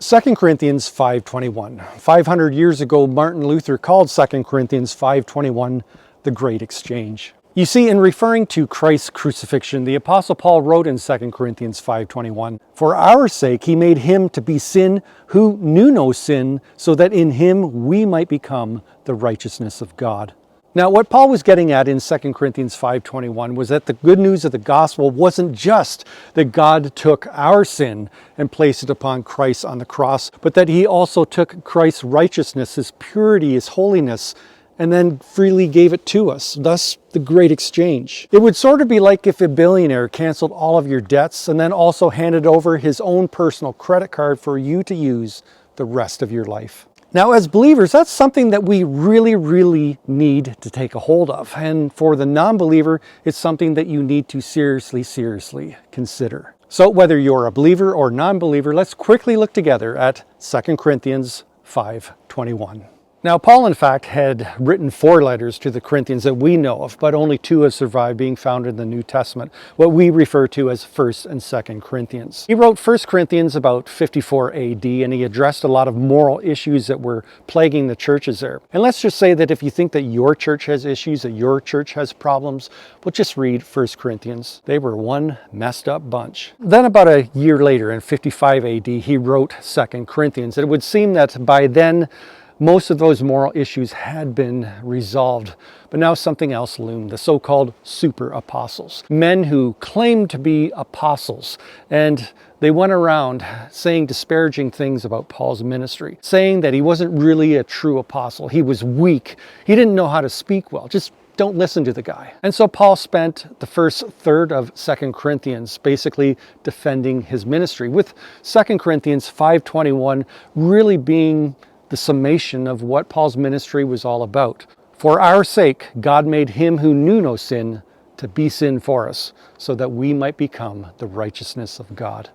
2 Corinthians 5:21. 500 years ago, Martin Luther called 2 Corinthians 5:21 the Great Exchange. You see, in referring to Christ's crucifixion, the Apostle Paul wrote in 2 Corinthians 5:21, "For our sake he made him to be sin who knew no sin, so that in him we might become the righteousness of God." Now, what Paul was getting at in 2 Corinthians 5:21 was that the good news of the gospel wasn't just that God took our sin and placed it upon Christ on the cross, but that he also took Christ's righteousness, his purity, his holiness, and then freely gave it to us, thus the great exchange. It would sort of be like if a billionaire canceled all of your debts and then also handed over his own personal credit card for you to use the rest of your life. Now, as believers, that's something that we really need to take a hold of. And for the non-believer, it's something that you need to seriously consider. So whether you're a believer or non-believer, let's quickly look together at 2 Corinthians 5:21. Now, Paul, in fact, had written 4 letters to the Corinthians that we know of, but only 2 have survived, being found in the New Testament, what we refer to as 1st and 2nd Corinthians. He wrote 1 Corinthians about 54 AD, and he addressed a lot of moral issues that were plaguing the churches there. And let's just say that if you think that your church has issues, that your church has problems, well, just read 1 Corinthians. They were one messed up bunch. Then about a year later, in 55 AD, he wrote 2 Corinthians. It would seem that by then, most of those moral issues had been resolved, but now something else loomed, the so-called super apostles. Men who claimed to be apostles, and they went around saying disparaging things about Paul's ministry, saying that he wasn't really a true apostle. He was weak. He didn't know how to speak well. Just don't listen to the guy. And so Paul spent the first third of 2 Corinthians basically defending his ministry, with 2 Corinthians 5:21 really being the summation of what Paul's ministry was all about. For our sake, God made him who knew no sin to be sin for us, so that we might become the righteousness of God.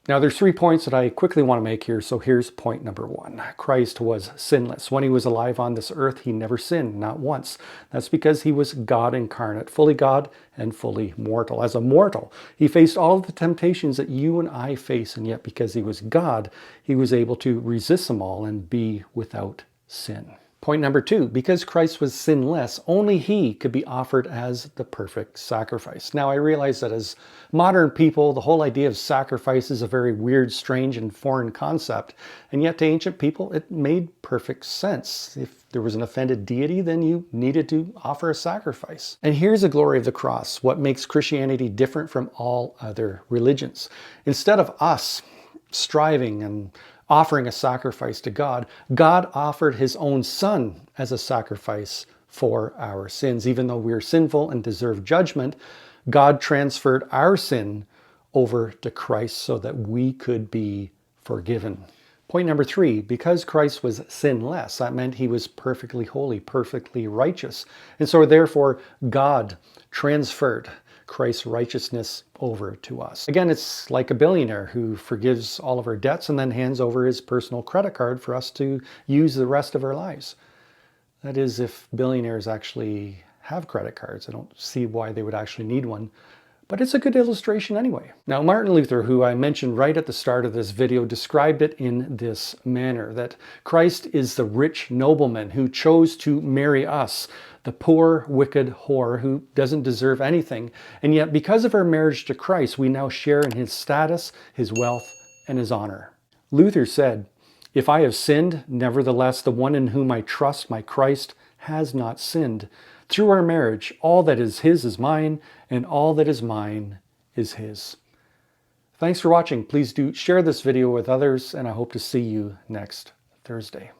Now, there's 3 points that I quickly want to make here, so here's point number 1. Christ was sinless. When he was alive on this earth, he never sinned, not once. That's because he was God incarnate, fully God and fully mortal. As a mortal, he faced all of the temptations that you and I face, and yet because he was God, he was able to resist them all and be without sin. Point number 2, because Christ was sinless, only he could be offered as the perfect sacrifice. Now, I realize that as modern people, the whole idea of sacrifice is a very weird, strange, and foreign concept. And yet to ancient people, it made perfect sense. If there was an offended deity, then you needed to offer a sacrifice. And here's the glory of the cross, what makes Christianity different from all other religions. Instead of us striving and offering a sacrifice to God, God offered his own son as a sacrifice for our sins. Even though we're sinful and deserve judgment, God transferred our sin over to Christ so that we could be forgiven. Point number 3, because Christ was sinless, that meant he was perfectly holy, perfectly righteous. And so therefore, God transferred Christ's righteousness over to us. Again, it's like a billionaire who forgives all of our debts and then hands over his personal credit card for us to use the rest of our lives. That is, if billionaires actually have credit cards. I don't see why they would actually need one, but it's a good illustration anyway. Now, Martin Luther, who I mentioned right at the start of this video, described it in this manner, that Christ is the rich nobleman who chose to marry us, the poor, wicked whore who doesn't deserve anything. And yet, because of our marriage to Christ, we now share in his status, his wealth, and his honor. Luther said, "If I have sinned, nevertheless, the one in whom I trust, my Christ, has not sinned. Through our marriage, all that is his is mine, and all that is mine is his." Thanks for watching. Please do share this video with others, and I hope to see you next Thursday.